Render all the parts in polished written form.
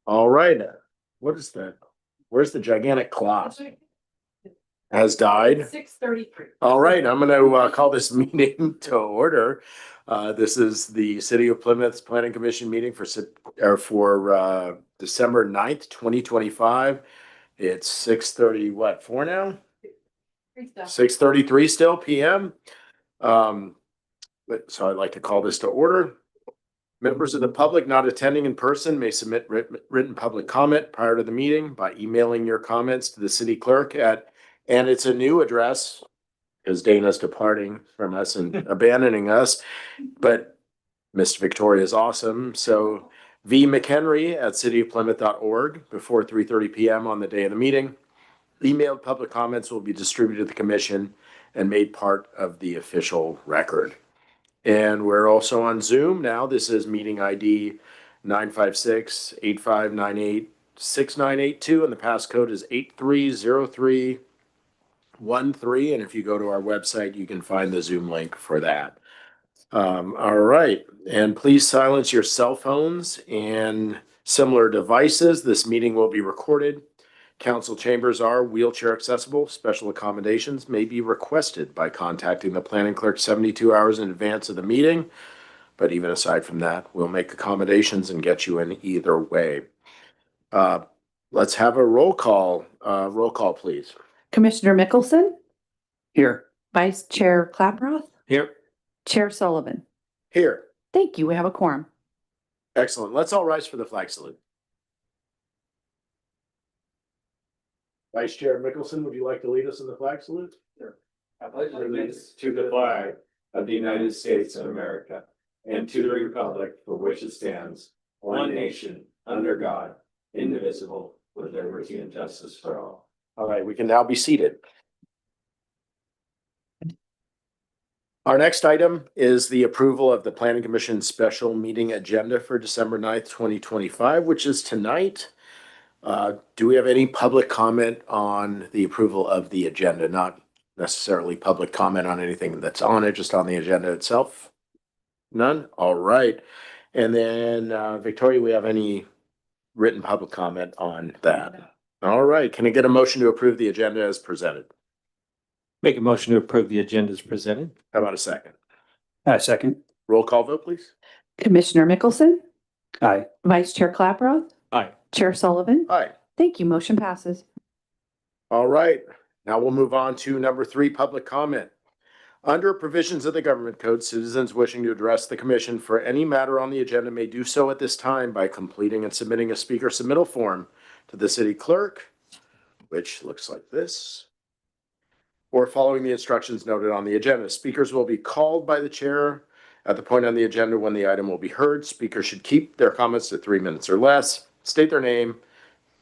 All right. What is that? Where's the gigantic clock? Has died. 6:33. All right, I'm gonna call this meeting to order. This is the City of Plymouth's Planning Commission meeting for December 9th, 2025. It's 6:30, what, 4 now? 6:33 still PM. So I'd like to call this to order. Members of the public not attending in person may submit written public comment prior to the meeting by emailing your comments to the city clerk and it's a new address because Dana's departing from us and abandoning us, but Miss Victoria is awesome. So vmchenry@cityofplymouth.org before 3:30 PM on the day of the meeting. Emailed public comments will be distributed to the commission and made part of the official record. And we're also on Zoom now. This is meeting ID 956-8598-6982, and the passcode is 830313. And if you go to our website, you can find the Zoom link for that. All right. And please silence your cell phones and similar devices. This meeting will be recorded. Council chambers are wheelchair accessible. Special accommodations may be requested by contacting the planning clerk 72 hours in advance of the meeting. But even aside from that, we'll make accommodations and get you in either way. Let's have a roll call. Roll call, please. Commissioner Mickelson, Here. Vice Chair Klaproth, Here. Chair Sullivan. Here. Thank you. We have a quorum. Excellent. Let's all rise for the flag salute. Vice Chair Mickelson, would you like to lead us in the flag salute? Sure. I pledge allegiance to the flag of the United States of America and to the republic for which it stands, one nation, under God, indivisible, with liberty and justice for all. All right, we can now be seated. Our next item is the approval of the Planning Commission special meeting agenda for December 9th, 2025, which is tonight. Do we have any public comment on the approval of the agenda? Not necessarily public comment on anything that's on it, just on the agenda itself? None? All right. And then, Victoria, we have any written public comment on that? All right. Can I get a motion to approve the agenda as presented? Make a motion to approve the agenda as presented. How about a second? Second. Roll call vote, please. Commissioner Mickelson, Aye. Vice Chair Klaproth, Aye. Chair Sullivan. Aye. Thank you. Motion passes. All right. Now we'll move on to number 3, public comment. Under provisions of the government code, citizens wishing to address the commission for any matter on the agenda may do so at this time by completing and submitting a speaker submittal form to the city clerk, which looks like this, or following the instructions noted on the agenda. Speakers will be called by the chair at the point on the agenda when the item will be heard. Speakers should keep their comments to 3 minutes or less, state their name,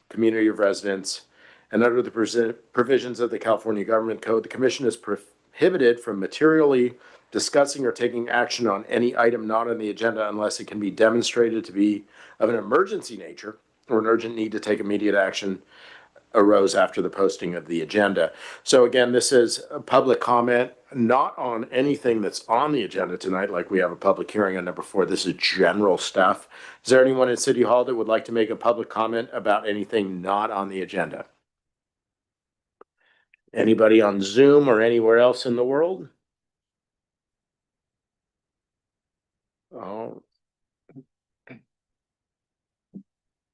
community of residence, and under the provisions of the California Government Code, the commission is prohibited from materially discussing or taking action on any item not on the agenda unless it can be demonstrated to be of an emergency nature or an urgent need to take immediate action arose after the posting of the agenda. So again, this is a public comment, not on anything that's on the agenda tonight, like we have a public hearing on number 4. This is general stuff. Is there anyone at City Hall that would like to make a public comment about anything not on the agenda? Anybody on Zoom or anywhere else in the world? Oh.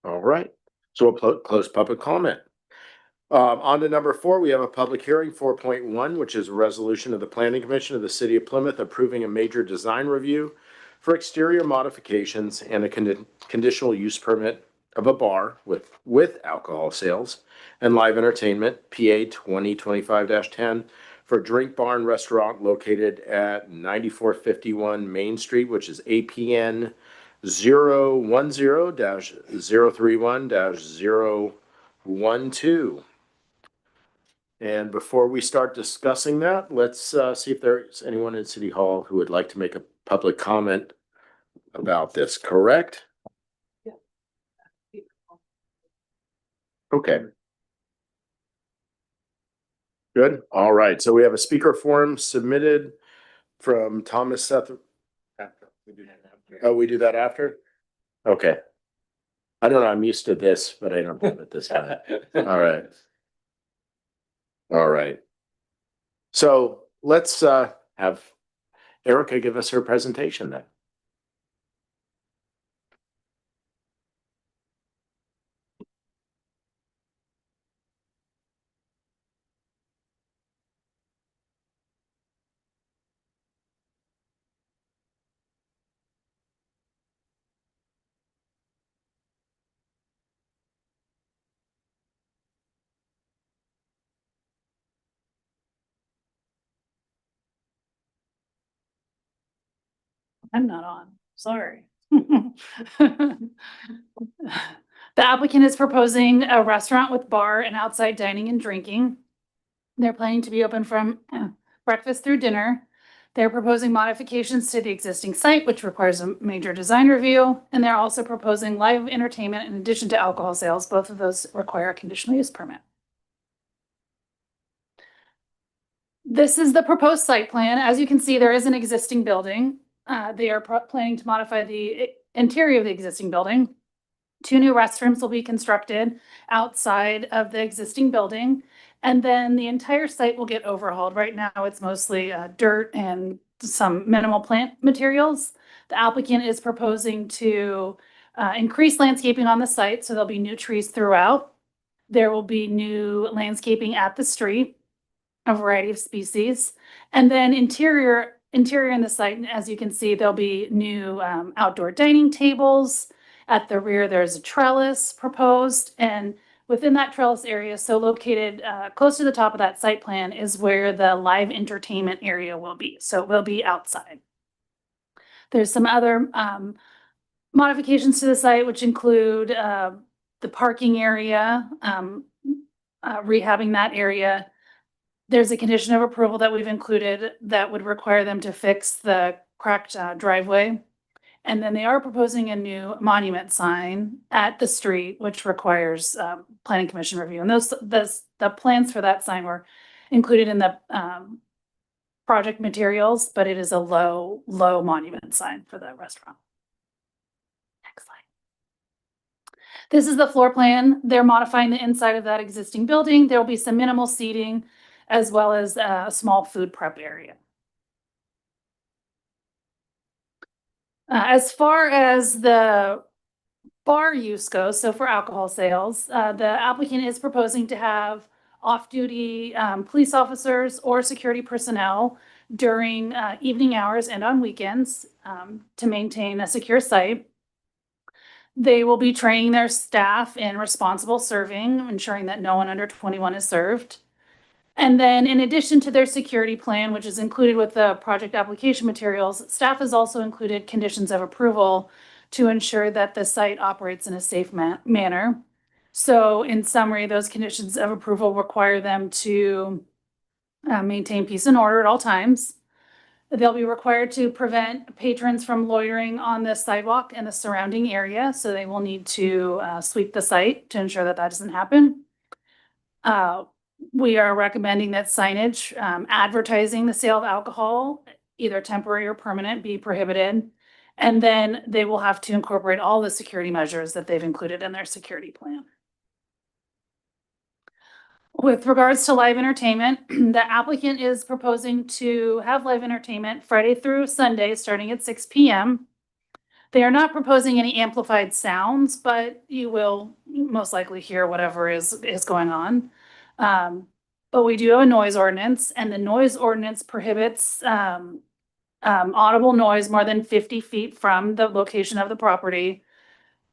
All right. So we'll close public comment. On to number 4, we have a public hearing 4.1, which is a resolution of the Planning Commission of the City of Plymouth approving a major design review for exterior modifications and a conditional use permit of a bar with alcohol sales and live entertainment, PA 2025-10, for Drink Barn Restaurant located at 9451 Main Street, which is APN 010-031-012. And before we start discussing that, let's see if there's anyone in City Hall who would like to make a public comment about this, correct? Yeah. Okay. Good. All right. So we have a speaker form submitted from Thomas Seth. Oh, we do that after? Okay. I don't know, I'm used to this, but I don't have it this time. All right. All right. So let's have Erica give us her presentation then. I'm not on, sorry. The applicant is proposing a restaurant with bar and outside dining and drinking. They're planning to be open from breakfast through dinner. They're proposing modifications to the existing site, which requires a major design review. And they're also proposing live entertainment in addition to alcohol sales. Both of those require a conditional use permit. This is the proposed site plan. As you can see, there is an existing building. They are planning to modify the interior of the existing building. 2 new restrooms will be constructed outside of the existing building. And then the entire site will get overhauled. Right now, it's mostly dirt and some minimal plant materials. The applicant is proposing to increase landscaping on the site, so there'll be new trees throughout. There will be new landscaping at the street, a variety of species. And then interior in the site, as you can see, there'll be new outdoor dining tables. At the rear, there's a trellis proposed, and within that trellis area, so located close to the top of that site plan, is where the live entertainment area will be. So it will be outside. There's some other modifications to the site, which include the parking area, rehabbing that area. There's a condition of approval that we've included that would require them to fix the cracked driveway. And then they are proposing a new monument sign at the street, which requires planning commission review. And the plans for that sign were included in the project materials, but it is a low monument sign for the restaurant. Next slide. This is the floor plan. They're modifying the inside of that existing building. There will be some minimal seating as well as a small food prep area. As far as the bar use goes, so for alcohol sales, the applicant is proposing to have off-duty police officers or security personnel during evening hours and on weekends to maintain a secure site. They will be training their staff in responsible serving, ensuring that no one under 21 is served. And then in addition to their security plan, which is included with the project application materials, staff has also included conditions of approval to ensure that the site operates in a safe manner. So in summary, those conditions of approval require them to maintain peace and order at all times. They'll be required to prevent patrons from loitering on the sidewalk and the surrounding area. So they will need to sweep the site to ensure that that doesn't happen. We are recommending that signage advertising the sale of alcohol, either temporary or permanent, be prohibited. And then they will have to incorporate all the security measures that they've included in their security plan. With regards to live entertainment, the applicant is proposing to have live entertainment Friday through Sunday, starting at 6 p.m. They are not proposing any amplified sounds, but you will most likely hear whatever is going on. But we do have a noise ordinance, and the noise ordinance prohibits audible noise more than 50 feet from the location of the property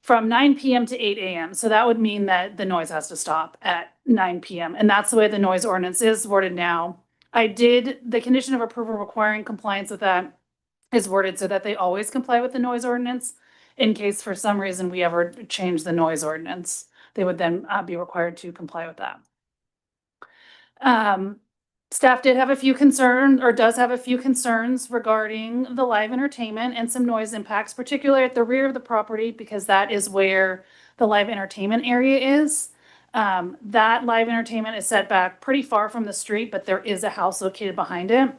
from 9 p.m. to 8 a.m. So that would mean that the noise has to stop at 9 p.m. And that's the way the noise ordinance is worded now. The condition of approval requiring compliance with that is worded so that they always comply with the noise ordinance. In case for some reason we ever change the noise ordinance, they would then be required to comply with that. Staff did have a few concerns, or does have a few concerns regarding the live entertainment and some noise impacts, particularly at the rear of the property, because that is where the live entertainment area is. That live entertainment is set back pretty far from the street, but there is a house located behind it.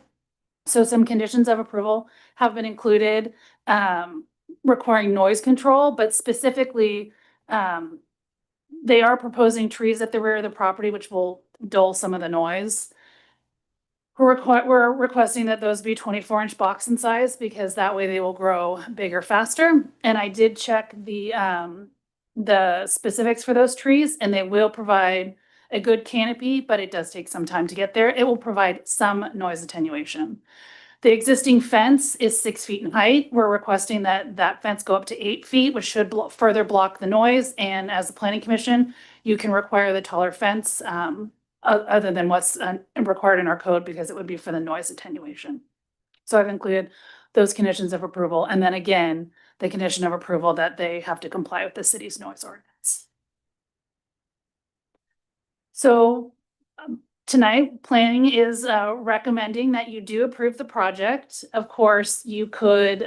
So some conditions of approval have been included requiring noise control, but specifically They are proposing trees at the rear of the property, which will dull some of the noise. We're requesting that those be 24-inch box in size because that way they will grow bigger faster. And I did check the specifics for those trees, and they will provide a good canopy, but it does take some time to get there. It will provide some noise attenuation. The existing fence is 6 feet in height. We're requesting that that fence go up to 8 feet, which should further block the noise. And as the planning commission, you can require the taller fence, other than what's required in our code, because it would be for the noise attenuation. So I've included those conditions of approval. And then again, the condition of approval that they have to comply with the city's noise ordinance. So tonight, planning is recommending that you do approve the project. Of course, you could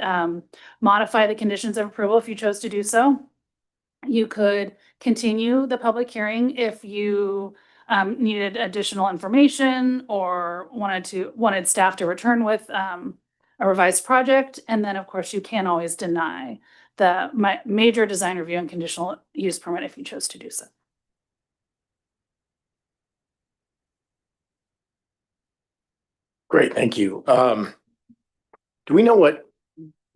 modify the conditions of approval if you chose to do so. You could continue the public hearing if you needed additional information or wanted staff to return with a revised project. And then, of course, you can always deny the major design review and conditional use permit if you chose to do so. Great, thank you. Do we know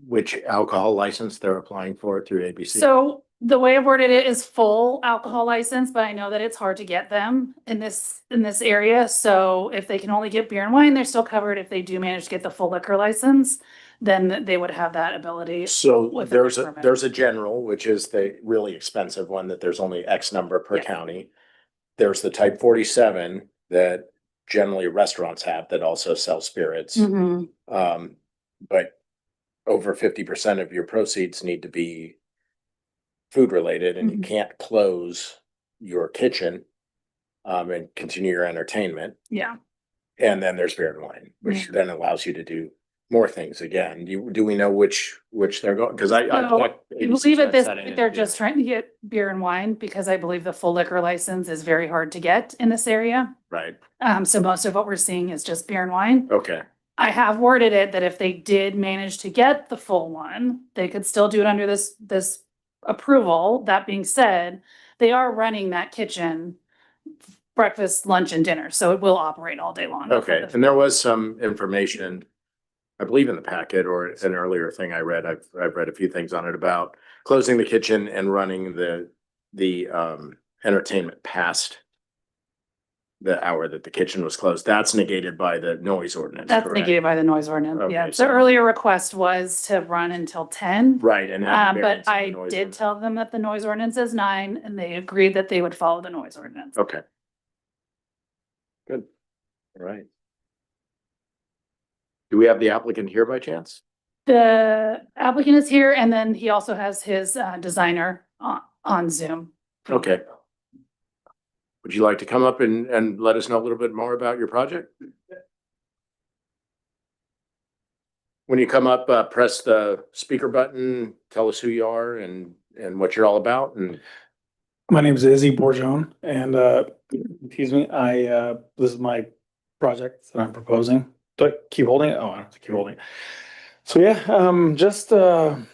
which alcohol license they're applying for through ABC? So the way I've worded it is full alcohol license, but I know that it's hard to get them in this area. So if they can only get beer and wine, they're still covered. If they do manage to get the full liquor license, then they would have that ability. So with the there's permit. there's a general, which is the really expensive one that there's only X number per Yeah. county. There's the type 47 that generally restaurants have that also sell spirits. Mhm. But over 50% of your proceeds need to be food related, and you Mhm. can't close your kitchen and continue your entertainment. Yeah. And then there's beer and wine, which then allows you to do more things again. Do we know which they're going? Because I So, thought I 86 believe at got this set in point, they're it, just trying to get beer and wine because I believe the full liquor license is very hard to get in this area. right? So most of what we're seeing is just beer and wine. Okay, I have worded it that if they did manage to get the full one, they could still do it under this approval. That being said, they are running that kitchen breakfast, lunch, and dinner, so it will operate all day long. okay. And there was some information, I believe in the packet or an earlier thing I read, I've read a few things on it about closing the kitchen and running the entertainment past the hour that the kitchen was closed. That's negated by the noise ordinance, That's correct? negated by the noise ordinance. Okay, Yeah, so- the earlier request was to run until 10. Right, and have But variance in the I noise did ordinance. tell them that the noise ordinance is 9, and they agreed that they would follow the noise ordinance. Okay. Good, all right. Do we have the applicant here by chance? The applicant is here, and then he also has his designer on Zoom. Okay. Would you like to come up and let us know a little bit more about your project? When you come up, press the speaker button, tell us who you are and what you're all about, and My name is Izzy Borjone, and excuse me, this is my project that I'm proposing. Do I keep holding it? Oh, I don't have to keep holding it. So yeah, just born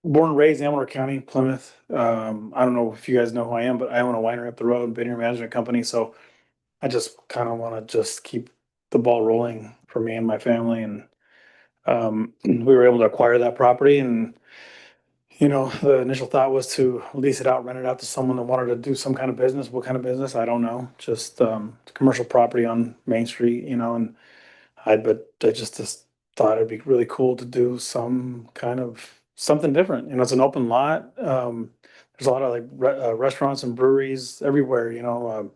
and raised in Amador County, Plymouth. I don't know if you guys know who I am, but I own a winery up the road, Vineyard Management Company. So I just kind of want to just keep the ball rolling for me and my family, and we were able to acquire that property. And you know, the initial thought was to lease it out, rent it out to someone that wanted to do some kind of business. What kind of business? I don't know. Just commercial property on Main Street, you know. And I just thought it'd be really cool to do some kind of something different. You know, it's an open lot. There's a lot of like restaurants and breweries everywhere. You know,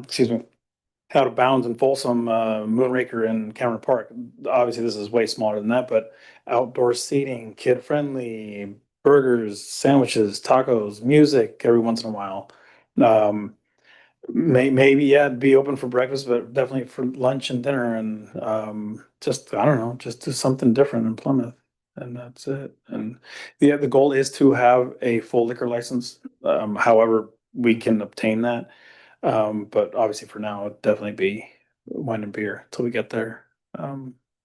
excuse me. Out of Bounds and Folsom, Moonraker and Cameron Park. Obviously, this is way smaller than that, but outdoor seating, kid friendly, burgers, sandwiches, tacos, music every once in a while. Maybe yeah, be open for breakfast, but definitely for lunch and dinner, and just I don't know, just do something different in Plymouth, and that's it. And yeah, the goal is to have a full liquor license. However, we can obtain that. But obviously for now, it'd definitely be wine and beer till we get there.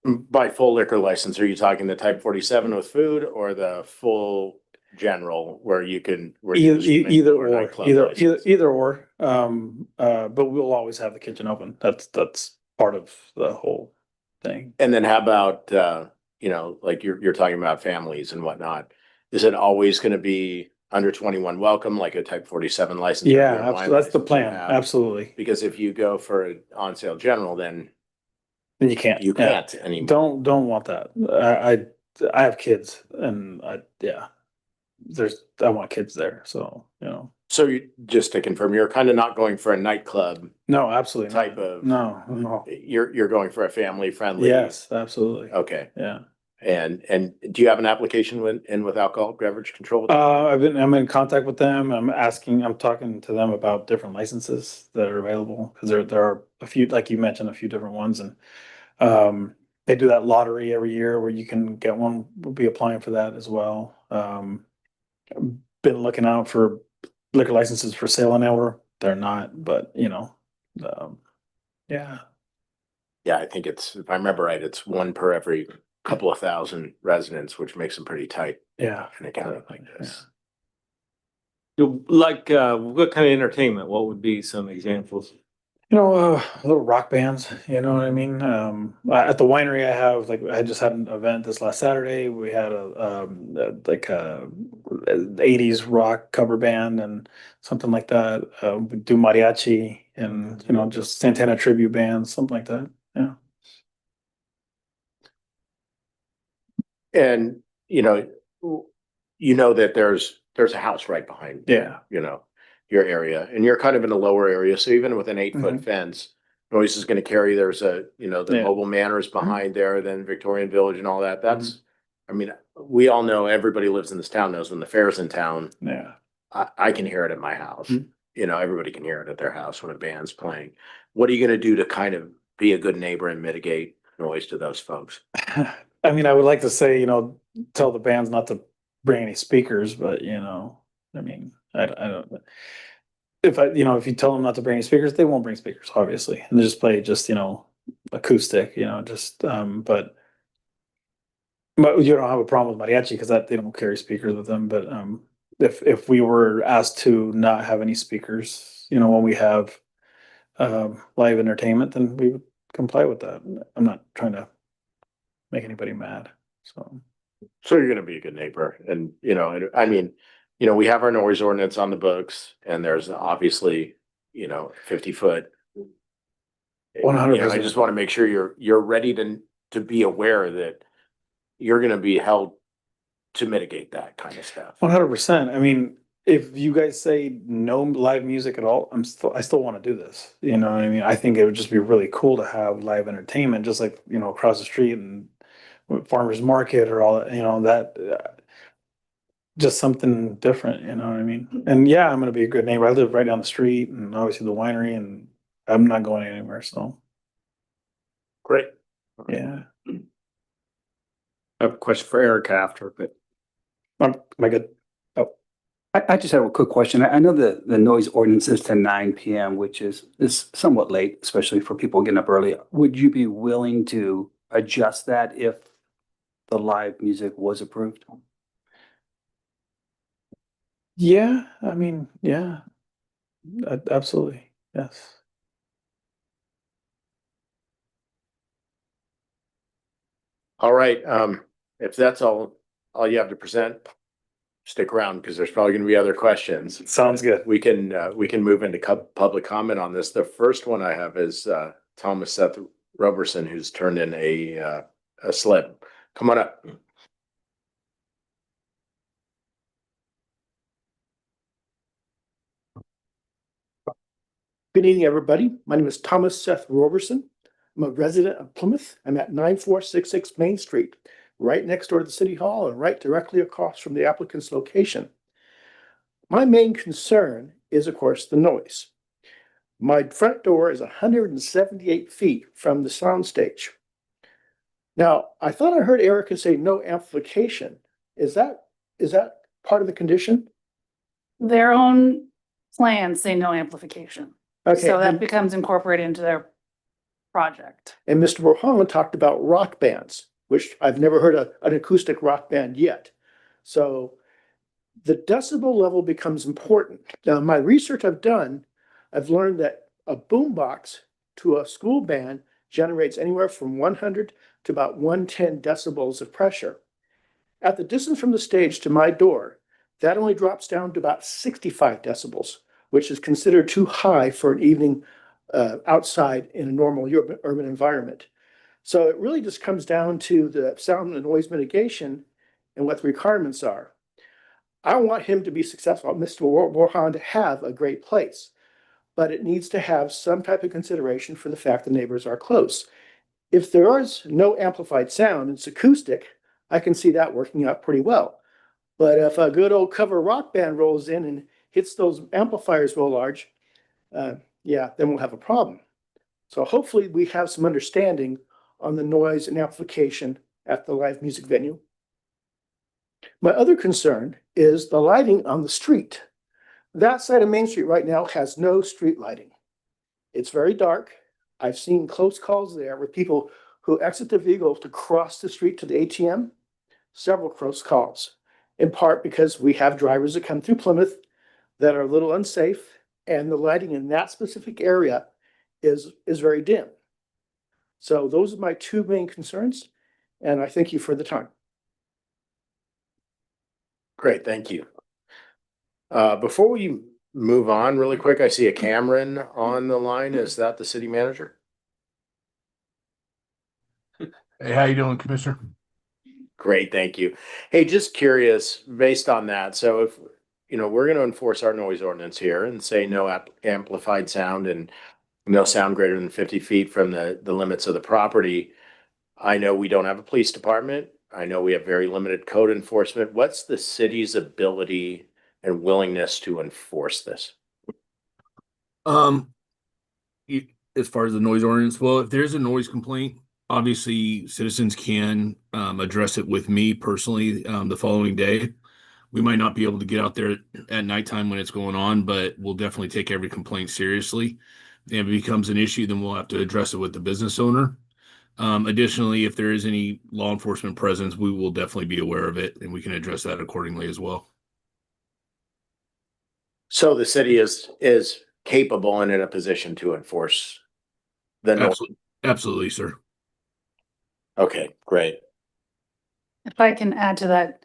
by full liquor license, are you talking the type 47 with food or the full general where you can. where Either, you just make either more or, nightclub either, license. either or, but we'll always have the kitchen open. That's part of the whole thing. And then how about, you know, like you're talking about families and whatnot? Is it always gonna be under 21 welcome, like a type 47 license? or Yeah, beer and wine that's the license you plan, have? absolutely. Because if you go for an on sale general, then And you can't. you yeah. can't anymore. Don't want that. I have kids and yeah. I want kids there, so, you know. So you, just to confirm, you're kind of not going for a nightclub No, absolutely not. type of, No. you're going for a family friendly. Yes, absolutely. Okay. Yeah. And do you have an application with alcohol beverage control? I'm in contact with them. I'm talking to them about different licenses that are available because there are a few, like you mentioned, a few different ones, and they do that lottery every year where you can get one. We'll be applying for that as well. Been looking out for liquor licenses for sale and hour. They're not, but you know, yeah. Yeah, I think it's, if I remember right, it's one per every couple of thousand residents, which makes them pretty tight Yeah. in a county like this. Like, what kind of entertainment? What would be some examples? You know, little rock bands, you know what I mean? At the winery I just had an event this last Saturday. We had like a 80s rock cover band and something like that. We do mariachi and, you know, just Santana tribute bands, something like that. Yeah. And, you know that there's a house right behind, Yeah. you know, your area, and you're kind of in a lower area. So even with an 8-foot Mhm. fence, noise is gonna carry. There's the Yeah. Mobile Manor is behind there, then Victorian Village and all that. That's, I mean, we all know, everybody lives in this town knows when the fair's in town, Yeah. I can hear it at my house. Mhm. You know, everybody can hear it at their house when a band's playing. What are you gonna do to kind of be a good neighbor and mitigate noise to those folks? I mean, I would like to say, you know, tell the bands not to bring any speakers, but you know, I mean, I don't. If you tell them not to bring any speakers, they won't bring speakers, obviously, and they just play you know, acoustic, you know, just but you don't have a problem with mariachi because they don't carry speakers with them. But if we were asked to not have any speakers, you know, when we have live entertainment, then we would comply with that. I'm not trying to make anybody mad, so. So you're gonna be a good neighbor, and I mean, we have our noise ordinance on the books, and there's obviously, 50-foot. 100%. I just want to make sure you're ready to be aware that you're gonna be held to mitigate that kind of stuff. 100%. I mean, if you guys say no live music at all, I still want to do this. You know what I mean? I think it would just be really cool to have live entertainment, just like, you know, across the street and farmers market or all that, you know, that just something different, you know what I mean? And yeah, I'm going to be a good neighbor. I live right down the street and obviously the winery, and I'm not going anywhere. So Great. yeah. I have a question for Erica after, but Am I good? I just have a quick question. I know the noise ordinance is to 9 PM, which is somewhat late, especially for people getting up early. Would you be willing to adjust that if the live music was approved? Yeah. I mean, yeah, absolutely. Yes. All right, if that's all you have to present, stick around because there's probably gonna be other questions. Sounds good. We can move into public comment on this. The first one I have is Thomas Seth Roberson, who's turned in a slip. Come on up. Good evening, everybody. My name is Thomas Seth Roberson. I'm a resident of Plymouth. I'm at 9466 Main Street, right next door to the City Hall and right directly across from the applicant's location. My main concern is, of course, the noise. My front door is 178 feet from the soundstage. Now, I thought I heard Erica say no amplification. Is that part of the condition? Their own plans say no amplification. Okay, So that and becomes incorporated into their project. Mr. Bohan talked about rock bands, which I've never heard an acoustic rock band yet. So the decibel level becomes important. Now, my research I've done, I've learned that a boombox to a school band generates anywhere from 100 to about 110 decibels of pressure. At the distance from the stage to my door, that only drops down to about 65 decibels, which is considered too high for an evening outside in a normal urban environment. So it really just comes down to the sound and noise mitigation and what the requirements are. I want him to be successful, Mr. Warhan to have a great place, but it needs to have some type of consideration for the fact the neighbors are close. If there is no amplified sound, it's acoustic, I can see that working out pretty well. But if a good old cover rock band rolls in and hits those amplifiers real large, yeah, then we'll have a problem. So hopefully we have some understanding on the noise and amplification at the live music venue. My other concern is the lighting on the street. That side of Main Street right now has no street lighting. It's very dark. I've seen close calls there with people who exit the vehicle to cross the street to the ATM. Several close calls, in part because we have drivers that come through Plymouth that are a little unsafe, and the lighting in that specific area is very dim. So those are my two main concerns, and I thank you for the time. Great, thank you. Before we move on really quick, I see a Cameron on the line. Is that the city manager? Hey, how you doing, Commissioner? Great, thank you. Hey, just curious, based on that, so if, we're going to enforce our noise ordinance here and say no amplified sound and no sound greater than 50 feet from the limits of the property. I know we don't have a police department. I know we have very limited code enforcement. What's the city's ability and willingness to enforce this? As far as the noise ordinance, well, if there's a noise complaint, obviously citizens can address it with me personally the following day. We might not be able to get out there at nighttime when it's going on, but we'll definitely take every complaint seriously. And if it becomes an issue, then we'll have to address it with the business owner. Additionally, if there is any law enforcement presence, we will definitely be aware of it and we can address that accordingly as well. So the city is capable and in a position to enforce the noise. Absolutely, sir. Okay, great. If I can add to that,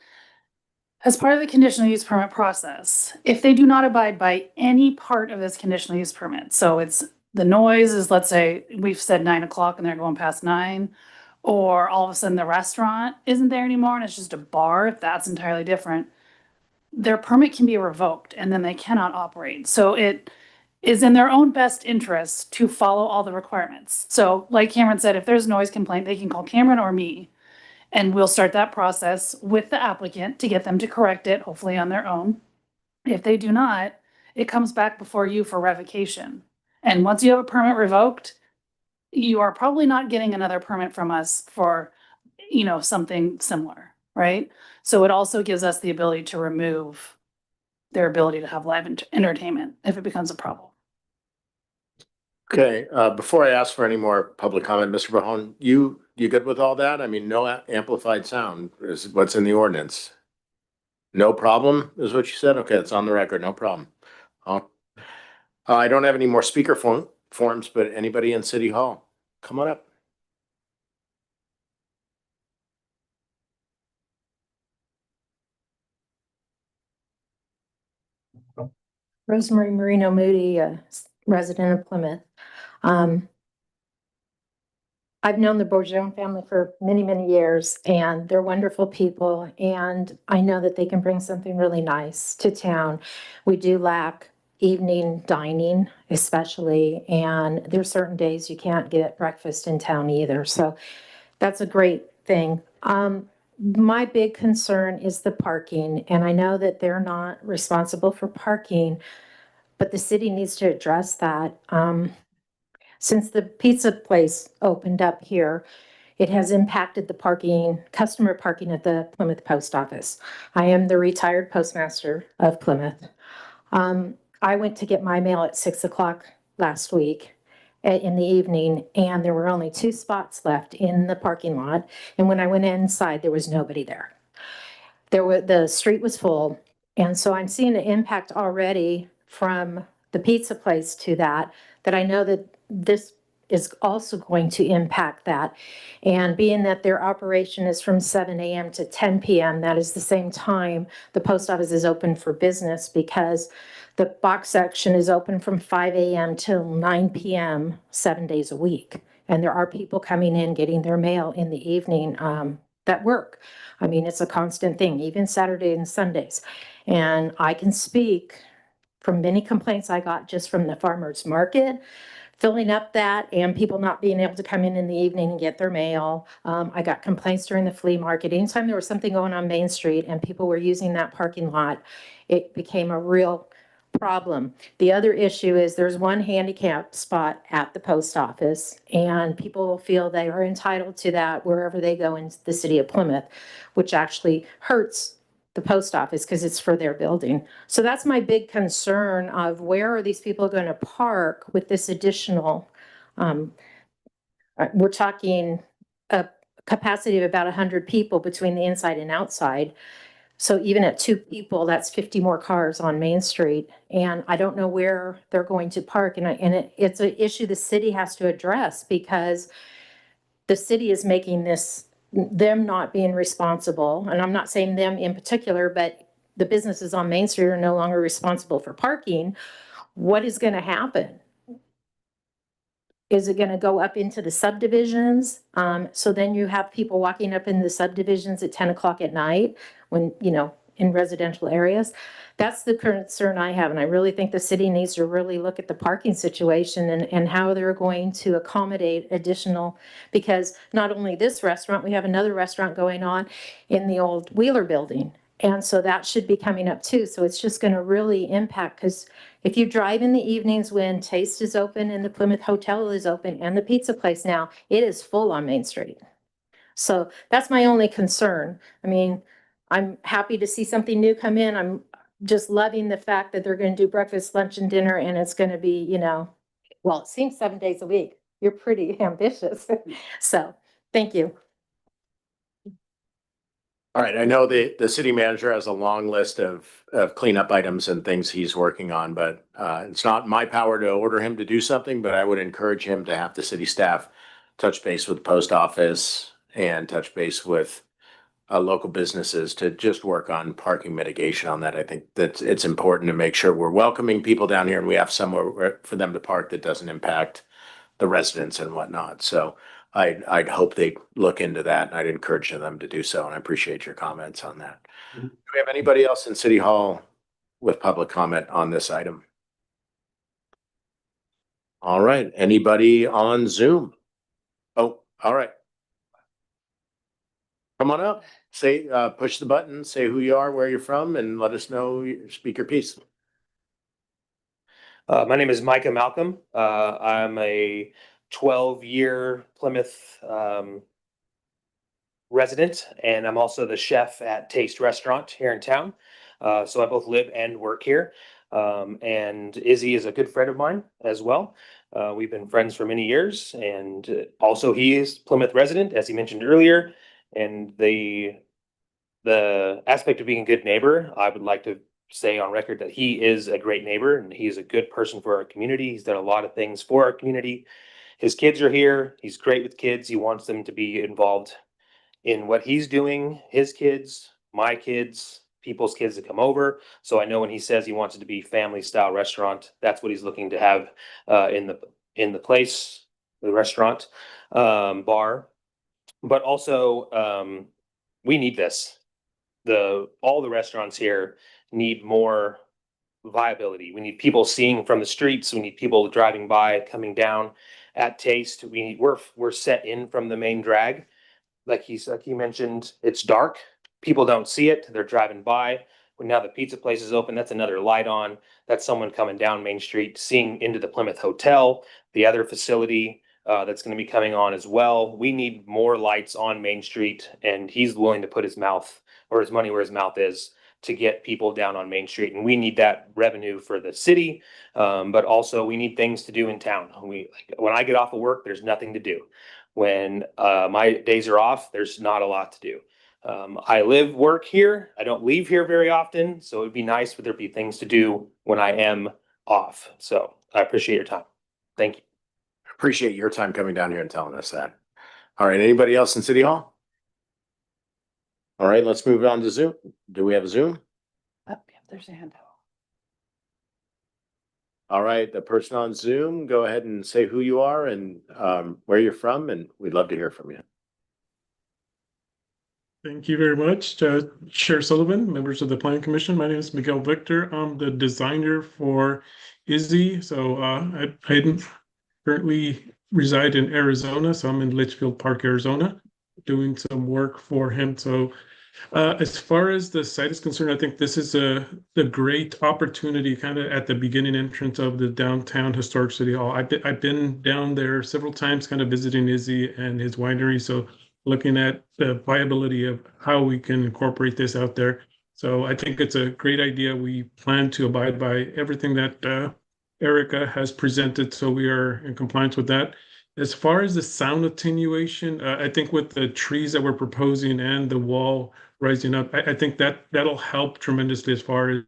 as part of the conditional use permit process, if they do not abide by any part of this conditional use permit, so it's the noise is, let's say, we've said 9 o'clock and they're going past 9, or all of a sudden the restaurant isn't there anymore and it's just a bar, if that's entirely different, their permit can be revoked and then they cannot operate. So it is in their own best interest to follow all the requirements. So like Cameron said, if there's a noise complaint, they can call Cameron or me. And we'll start that process with the applicant to get them to correct it, hopefully on their own. If they do not, it comes back before you for revocation. And once you have a permit revoked, you are probably not getting another permit from us for, something similar, right? So it also gives us the ability to remove their ability to have live entertainment if it becomes a problem. Okay, before I ask for any more public comment, Mr. Bahon, you good with all that? I mean, no amplified sound is what's in the ordinance. No problem is what you said? Okay, it's on the record, no problem. I don't have any more speaker forms, but anybody in City Hall, come on up. Rosemary Marino Moody, a resident of Plymouth. I've known the Bourgeon family for many, many years, and they're wonderful people. And I know that they can bring something really nice to town. We do lack evening dining, especially, and there's certain days you can't get breakfast in town either. So that's a great thing. My big concern is the parking, and I know that they're not responsible for parking, but the city needs to address that. Since the pizza place opened up here, it has impacted the customer parking at the Plymouth Post Office. I am the retired postmaster of Plymouth. I went to get my mail at 6 o'clock last week in the evening, and there were only 2 spots left in the parking lot. And when I went inside, there was nobody there. The street was full, And so I'm seeing an impact already from the pizza place to that I know that this is also going to impact that. And being that their operation is from 7 a.m. to 10 p.m., that is the same time the post office is open for business, because the box section is open from 5 a.m. till 9 p.m., 7 days a week. And there are people coming in, getting their mail in the evening that work. I mean, it's a constant thing, even Saturday and Sundays. And I can speak from many complaints I got just from the farmers market, filling up that, and people not being able to come in the evening and get their mail. I got complaints during the flea market. Anytime there was something going on Main Street and people were using that parking lot, it became a real problem. The other issue is there's one handicap spot at the post office, and people feel they are entitled to that wherever they go in the city of Plymouth, which actually hurts the post office because it's for their building. So that's my big concern of where are these people going to park with this additional, we're talking a capacity of about 100 people between the inside and outside. So even at 2 people, that's 50 more cars on Main Street. And I don't know where they're going to park. It's an issue the city has to address, because the city is making this, them not being responsible. And I'm not saying them in particular, but the businesses on Main Street are no longer responsible for parking. What is going to happen? Is it going to go up into the subdivisions? So then you have people walking up in the subdivisions at 10 o'clock at night when, in residential areas. That's the concern I have. And I really think the city needs to really look at the parking situation and how they're going to accommodate additional, because not only this restaurant, we have another restaurant going on in the old Wheeler building. And so that should be coming up too. So it's just going to really impact, because if you drive in the evenings when Taste is open and the Plymouth Hotel is open and the pizza place now, it is full on Main Street. So that's my only concern. I mean, I'm happy to see something new come in. I'm just loving the fact that they're going to do breakfast, lunch, and dinner, and it's going to be, well, it seems 7 days a week. You're pretty ambitious. So, thank you. All right, I know the city manager has a long list of cleanup items and things he's working on, but it's not my power to order him to do something, but I would encourage him to have the city staff touch base with the post office and touch base with local businesses to just work on parking mitigation on that. I think that it's important to make sure we're welcoming people down here and we have somewhere for them to park that doesn't impact the residents and whatnot. So I'd hope they look into that, and I'd encourage them to do so. And I appreciate your comments on that. Do we have anybody else in City Hall with public comment on this item? All right. Anybody on Zoom? Oh, all right. Come on up. Say, push the button, say who you are, where you're from, and let us know, speak your piece. My name is Micah Malcolm. I'm a 12-year Plymouth resident, and I'm also the chef at Taste Restaurant here in town. So I both live and work here. And Izzy is a good friend of mine as well. We've been friends for many years, and also he is Plymouth resident, as he mentioned earlier. And the aspect of being a good neighbor, I would like to say on record that he is a great neighbor and he's a good person for our community. He's done a lot of things for our community. His kids are here. He's great with kids. He wants them to be involved in what he's doing. His kids, my kids, people's kids that come over. So I know when he says he wants it to be family style restaurant, that's what he's looking to have in the place, the restaurant, bar. But also we need this. All the restaurants here need more viability. We need people seeing from the streets. We need people driving by, coming down at Taste. We're set in from the main drag. Like he mentioned, it's dark. People don't see it. They're driving by. When now the pizza place is open, that's another light on. That's someone coming down Main Street, seeing into the Plymouth Hotel, the other facility that's going to be coming on as well. We need more lights on Main Street, and he's willing to put his mouth or his money where his mouth is to get people down on Main Street. And we need that revenue for the city, but also we need things to do in town. When I get off of work, there's nothing to do. When my days are off, there's not a lot to do. I live, work here. I don't leave here very often, so it'd be nice for there be things to do when I am off. So I appreciate your time. Thank you. Appreciate your time coming down here and telling us that. All right, anybody else in City Hall? All right, let's move on to Zoom. Do we have a Zoom? Oh, yeah, there's a hand. All right, the person on Zoom, go ahead and say who you are and where you're from, and we'd love to hear from you. Thank you very much, Chair Sullivan, members of the Planning Commission. My name is Miguel Victor. I'm the designer for Izzy. So I currently reside in Arizona, so I'm in Litchfield Park, Arizona, doing some work for him. So as far as the site is concerned, I think this is a great opportunity kind of at the beginning entrance of the downtown historic City Hall. I've been down there several times kind of visiting Izzy and his winery. So looking at the viability of how we can incorporate this out there. So I think it's a great idea. We plan to abide by everything that Erica has presented, so we are in compliance with that. As far as the sound attenuation, I think with the trees that we're proposing and the wall rising up, I think that'll help tremendously as far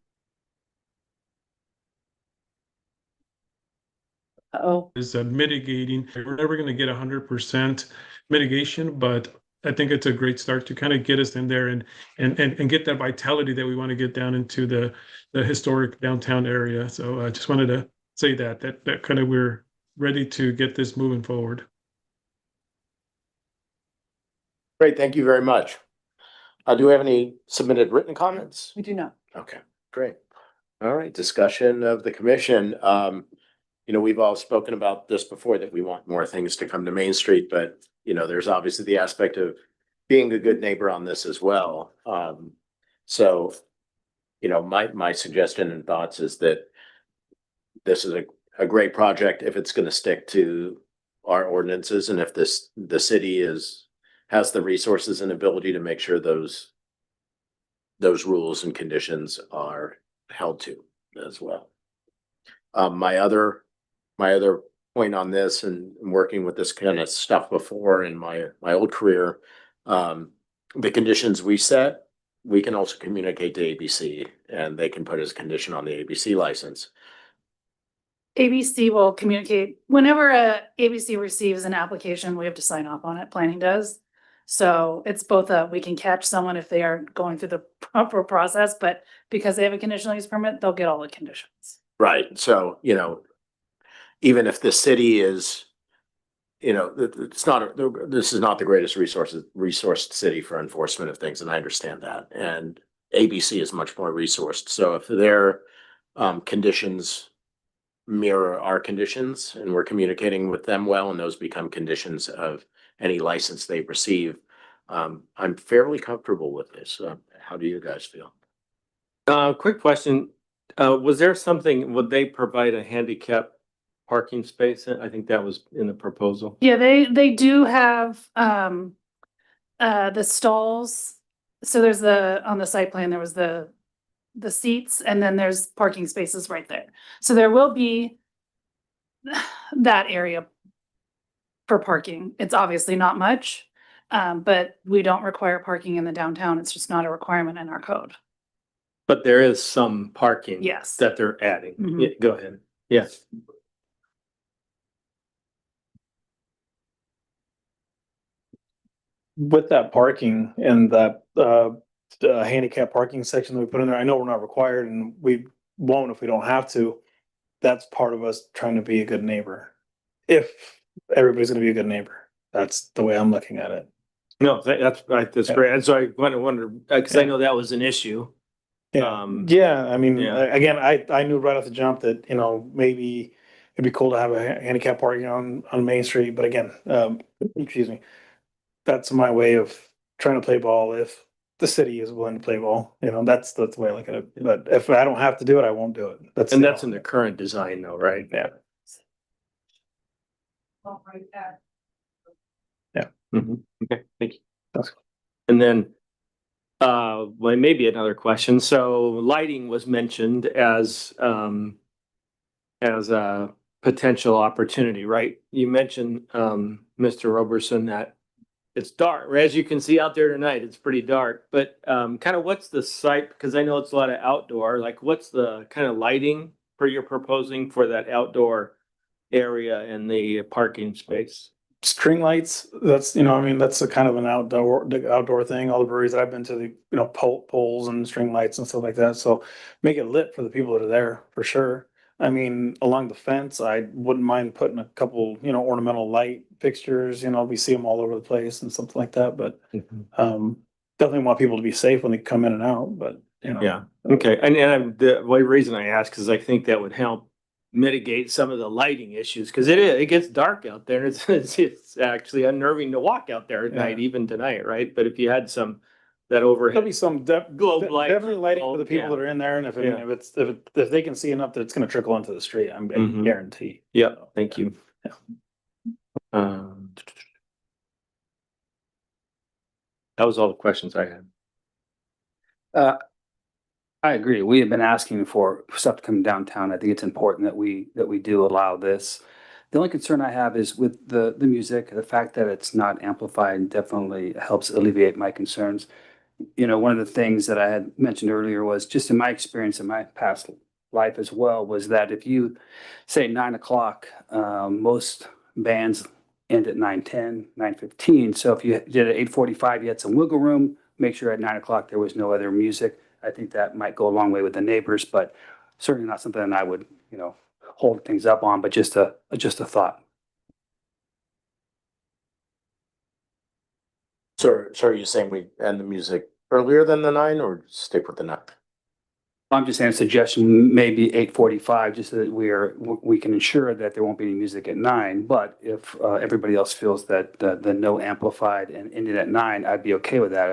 as mitigating. We're never going to get 100% mitigation, but I think it's a great start to kind of get us in there and get that vitality that we want to get down into the historic downtown area. So I just wanted to say that kind of we're ready to get this moving forward. Great, thank you very much. Do we have any submitted written comments? We do not. Okay, great. All right, discussion of the commission. You know, we've all spoken about this before, that we want more things to come to Main Street, but you know, there's obviously the aspect of being a good neighbor on this as well. So, you know, my suggestion and thoughts is that this is a great project if it's going to stick to our ordinances, and if the city has the resources and ability to make sure those rules and conditions are held to as well. My other point on this, and working with this kind of stuff before in my old career, the conditions we set, we can also communicate to ABC, and they can put as a condition on the ABC license. ABC will communicate whenever ABC receives an application, we have to sign off on it. Planning does. So it's both we can catch someone if they aren't going through the proper process, but because they have a conditional use permit, they'll get all the conditions. Right. So, you know, even if the city is, you know, this is not the greatest resourced city for enforcement of things, and I understand that. And ABC is much more resourced. So if their conditions mirror our conditions, and we're communicating with them well, and those become conditions of any license they receive, I'm fairly comfortable with this. How do you guys feel? Quick question. Was there something, would they provide a handicap parking space? I think that was in the proposal. Yeah, they do have the stalls. So there's on the site plan, there was the seats, and then there's parking spaces right there. So there will be that area for parking. It's obviously not much, but we don't require parking in the downtown. It's just not a requirement in our code. But there is some parking. Yes. That they're adding. Mhm. Yeah, go ahead. Yes. With that parking and that handicap parking section that we put in there, I know we're not required and we won't if we don't have to. That's part of us trying to be a good neighbor. If everybody's gonna be a good neighbor, that's the way I'm looking at it. No, that's right. That's Yeah. great. And so I wonder, because I know that was an issue. Yeah, I mean, yeah. again, I knew right off the jump that, you know, maybe it'd be cool to have a handicap parking on Main Street, but again, excuse me. That's my way of trying to play ball if the city is willing to play ball, you know, that's the way I look at it. But if I don't have to do it, I won't do it. That's And that's in the current design though, right? Yeah. Mhm. Okay, thank you. That's- And then, well, maybe another question. So lighting was mentioned as a potential opportunity, right? You mentioned, Mr. Roberson, that it's dark, as you can see out there tonight, it's pretty dark, but kind of what's the site, because I know it's a lot of outdoor, like what's the kind of lighting for you're proposing for that outdoor area and the parking space? String lights, that's, I mean, that's a kind of an outdoor thing. All the breweries that I've been to, the, poles and string lights and stuff like that. So make it lit for the people that are there for sure. I mean, along the fence, I wouldn't mind putting a couple, ornamental light fixtures, we see them all over the place and something like that, but definitely want people to be safe when they come in and out, but Yeah, okay, and the reason I ask is I think that would help mitigate some of the lighting issues, because it gets dark out there, and it's actually unnerving to walk out there at night, Yeah. even tonight, right? But if you had some, that There'll overhead be some globe light. definitely lighting for the people Yeah. that are in there, and if Yeah. if they can see enough that it's going to trickle into the street, I Mhm. guarantee. Yeah, thank you. Yeah. That was all the questions I had. I agree. We have been asking for stuff to come downtown. I think it's important that we do allow this. The only concern I have is with the music, the fact that it's not amplified definitely helps alleviate my concerns. One of the things that I had mentioned earlier was just in my experience in my past life as well, was that if you say 9 o'clock, most bands end at 9:10, 9:15. So if you did at 8:45, you had some wiggle room, make sure at 9 o'clock there was no other music. I think that might go a long way with the neighbors, but certainly not something that I would, hold things up on, but just a thought. So are you saying we end the music earlier than the 9 or stick with the 9? I'm just saying suggestion, maybe 8:45, just so that we can ensure that there won't be any music at 9. But if everybody else feels that the no amplified and ended at 9, I'd be okay with that.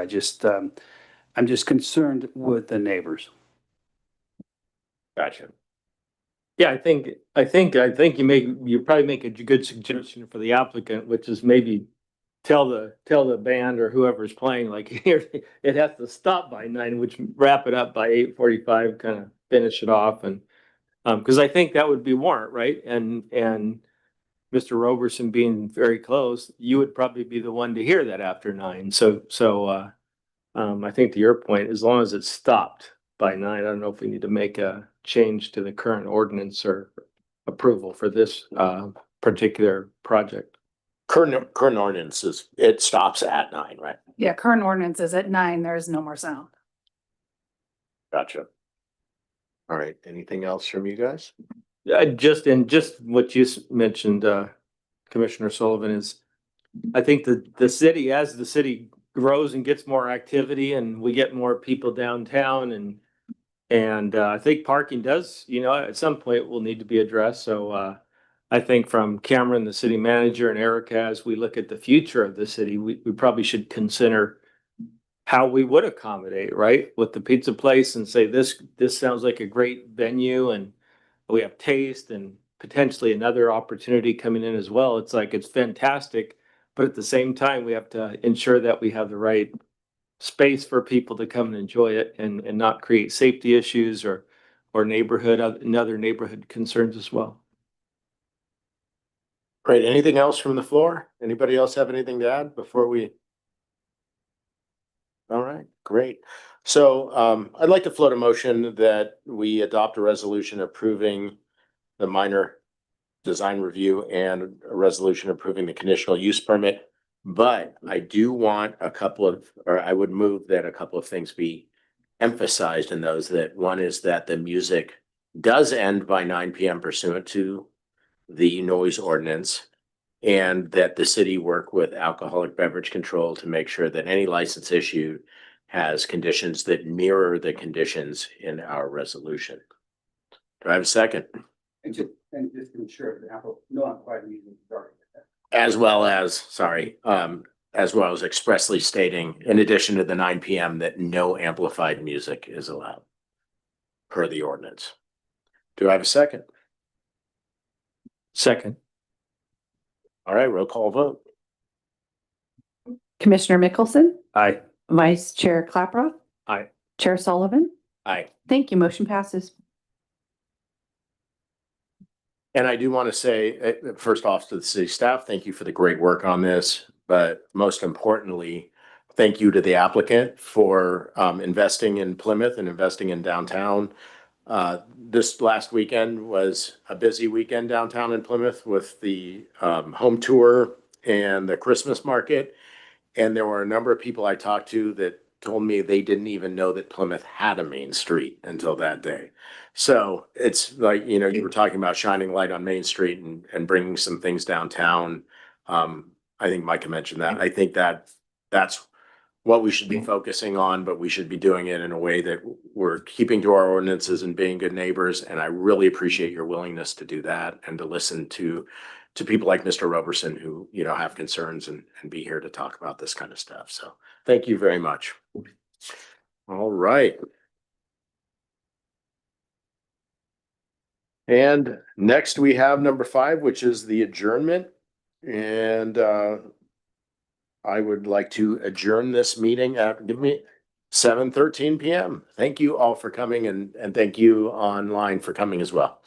I'm just concerned with the neighbors. Gotcha. Yeah, I think you probably make a good suggestion for the applicant, which is maybe tell the band or whoever's playing, like, here, it has to stop by 9, which wrap it up by 8:45, kind of finish it off, and because I think that would be warrant, right? And Mr. Roberson being very close, you would probably be the one to hear that after 9. So I think to your point, as long as it's stopped by 9, I don't know if we need to make a change to the current ordinance or approval for this particular project. Current ordinance is, it stops at 9, right? Yeah, current ordinance is at 9, there is no more sound. Gotcha. All right, anything else from you guys? Just what you mentioned, Commissioner Sullivan, is I think the city, as the city grows and gets more activity and we get more people downtown, and I think parking does, at some point will need to be addressed. So I think from Cameron, the city manager, and Erica, as we look at the future of the city, we probably should consider how we would accommodate, right, with the pizza place, and say this sounds like a great venue, and we have taste and potentially another opportunity coming in as well. It's like, it's fantastic, but at the same time, we have to ensure that we have the right space for people to come and enjoy it, and not create safety issues or neighborhood and other neighborhood concerns as well. Great, anything else from the floor? Anybody else have anything to add before we? All right, great. So I'd like to float a motion that we adopt a resolution approving the minor design review and a resolution approving the conditional use permit. But I do want I would move that a couple of things be emphasized in those. That one is that the music does end by 9 p.m. pursuant to the noise ordinance, and that the city work with alcoholic beverage control to make sure that any license issued has conditions that mirror the conditions in our resolution. Do I have a second? And just ensure that no amplified music is dark. As well as expressly stating, in addition to the 9 p.m., that no amplified music is allowed per the ordinance. Do I have a second? Second. All right, roll call vote. Commissioner Mickelson, Aye. Vice Chair Klaproth. Aye. Chair Sullivan. Aye. Thank you. Motion passes. And I do want to say, first off, to the city staff, thank you for the great work on this. but most importantly, thank you to the applicant for investing in Plymouth and investing in downtown. This last weekend was a busy weekend downtown in Plymouth with the home tour and the Christmas market. And there were a number of people I talked to that told me they didn't even know that Plymouth had a main street until that day. So it's like, you know, you were talking about shining light on Main Street and bringing some things downtown. I think Micah mentioned that. I think that's what we should be focusing on, but we should be doing it in a way that we're keeping to our ordinances and being good neighbors. And I really appreciate your willingness to do that and to listen to people like Mr. Roberson who, you know, have concerns and be here to talk about this kind of stuff. So thank you very much. All right. And next we have number 5, which is the adjournment. And I would like to adjourn this meeting at 7:13 p.m. Thank you all for coming and thank you online for coming as well.